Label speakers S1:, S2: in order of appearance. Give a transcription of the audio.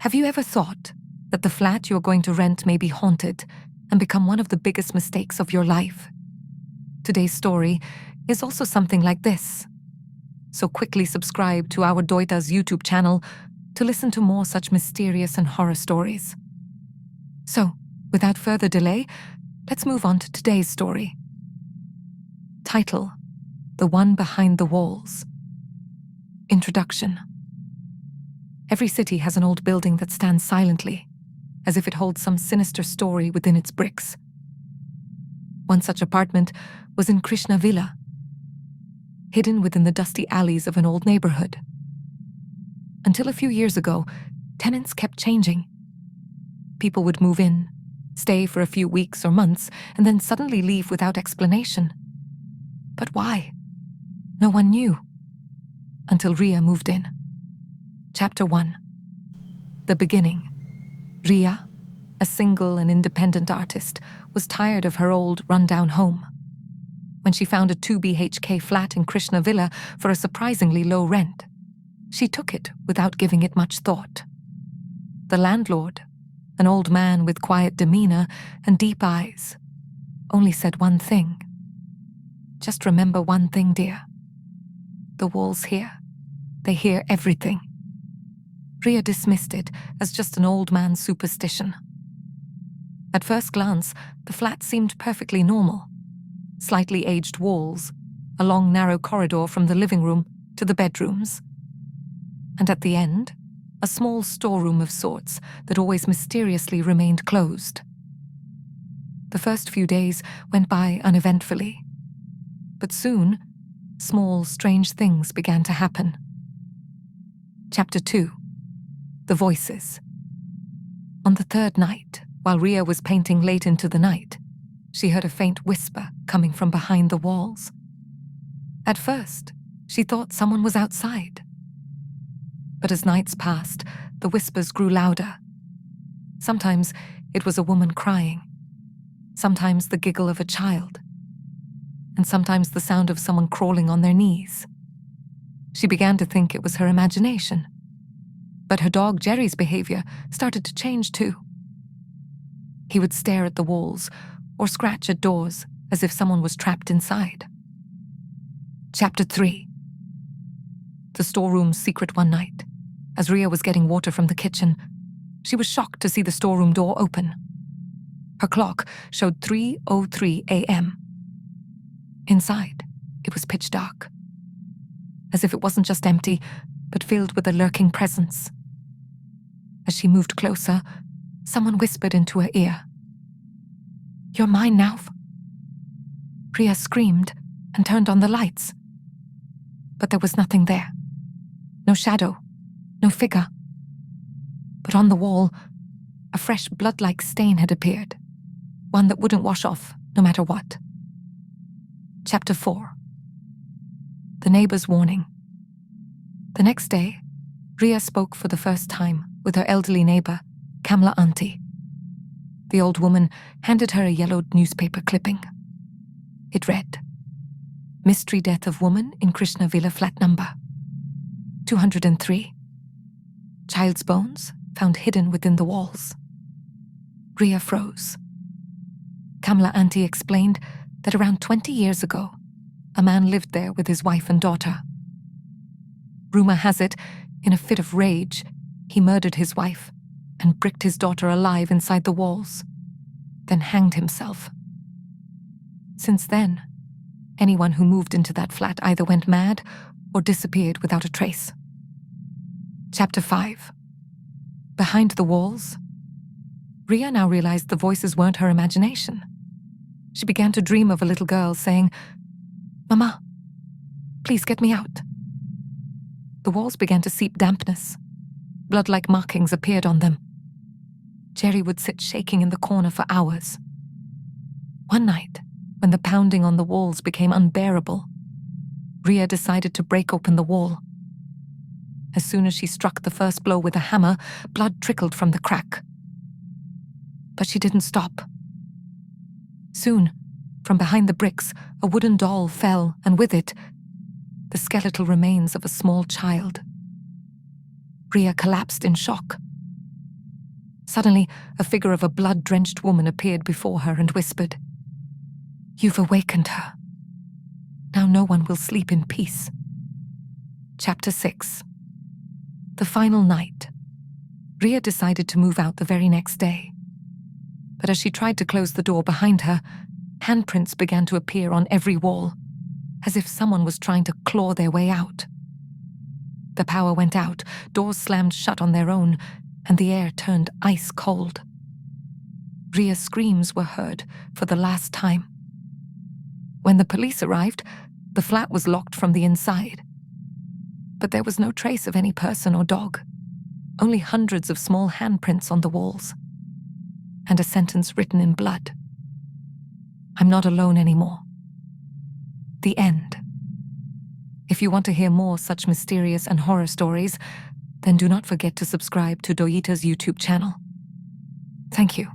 S1: Have you ever thought that the flat you're going to rent may be haunted and become one of the biggest mistakes of your life? Today's story is also something like this. So quickly subscribe to our Doyta's YouTube channel to listen to more such mysterious and horror stories. So, without further delay, let's move on to today's story. Title: The One Behind the Walls. Introduction. Every city has an old building that stands silently, as if it holds some sinister story within its bricks. One such apartment was in Krishna Villa, hidden within the dusty alleys of an old neighborhood. Until a few years ago, tenants kept changing. People would move in, stay for a few weeks or months, and then suddenly leave without explanation. But why? No one knew. Until Ria moved in. Chapter 1. The beginning. Ria, a single and independent artist, was tired of her old, run-down home. When she found a 2 BHK flat in Krishna Villa for a surprisingly low rent, she took it without giving it much thought. The landlord, an old man with quiet demeanor and deep eyes, only said one thing. Just remember one thing, dear. The walls hear. They hear everything. Ria dismissed it as just an old man's superstition. At first glance, the flat seemed perfectly normal. Slightly aged walls, a long narrow corridor from the living room to the bedrooms. And at the end, a small storeroom of sorts that always mysteriously remained closed. The first few days went by uneventfully. But soon, small, strange things began to happen. Chapter 2. The Voices. On the third night, while Ria was painting late into the night, she heard a faint whisper coming from behind the walls. At first, she thought someone was outside. But as nights passed, the whispers grew louder. Sometimes it was a woman crying, sometimes the giggle of a child, and sometimes the sound of someone crawling on their knees. She began to think it was her imagination. But her dog Jerry's behavior started to change too. He would stare at the walls or scratch at doors as if someone was trapped inside. Chapter 3. The storeroom's secret. One night, as Ria was getting water from the kitchen, she was shocked to see the storeroom door open. Her clock showed 3:03 a.m. Inside, it was pitch dark, as if it wasn't just empty, but filled with a lurking presence. As she moved closer, someone whispered into her ear, "You're mine now." Ria screamed and turned on the lights. But there was nothing there. No shadow, no figure. But on the wall, a fresh blood-like stain had appeared, one that wouldn't wash off no matter what. Chapter 4. The Neighbor's Warning. The next day, Ria spoke for the first time with her elderly neighbor, Kamla Auntie. The old woman handed her a yellowed newspaper clipping. It read, "Mystery death of woman in Krishna Villa flat number 203. Child's bones found hidden within the walls." Ria froze. Kamla Auntie explained that around 20 years ago, a man lived there with his wife and daughter. Rumor has it, in a fit of rage, he murdered his wife and bricked his daughter alive inside the walls, then hanged himself. Since then, anyone who moved into that flat either went mad or disappeared without a trace. Chapter 5. Behind the walls. Ria now realized the voices weren't her imagination. She began to dream of a little girl saying, "Mama, please get me out." The walls began to seep dampness. Blood-like markings appeared on them. Jerry would sit shaking in the corner for hours. One night, when the pounding on the walls became unbearable, Ria decided to break open the wall. As soon as she struck the first blow with a hammer, blood trickled from the crack. But she didn't stop. Soon, from behind the bricks, a wooden doll fell, and with it, the skeletal remains of a small child. Ria collapsed in shock. Suddenly, a figure of a blood-drenched woman appeared before her and whispered, "You've awakened her. Now no one will sleep in peace." Chapter 6. The final night. Ria decided to move out the very next day. But as she tried to close the door behind her, handprints began to appear on every wall, as if someone was trying to claw their way out. The power went out, doors slammed shut on their own, and the air turned ice cold. Ria's screams were heard for the last time. When the police arrived, the flat was locked from the inside. But there was no trace of any person or dog, only hundreds of small handprints on the walls, and a sentence written in blood. "I'm not alone anymore." The end. If you want to hear more such mysterious and horror stories, then do not forget to subscribe to Doyta's YouTube channel. Thank you.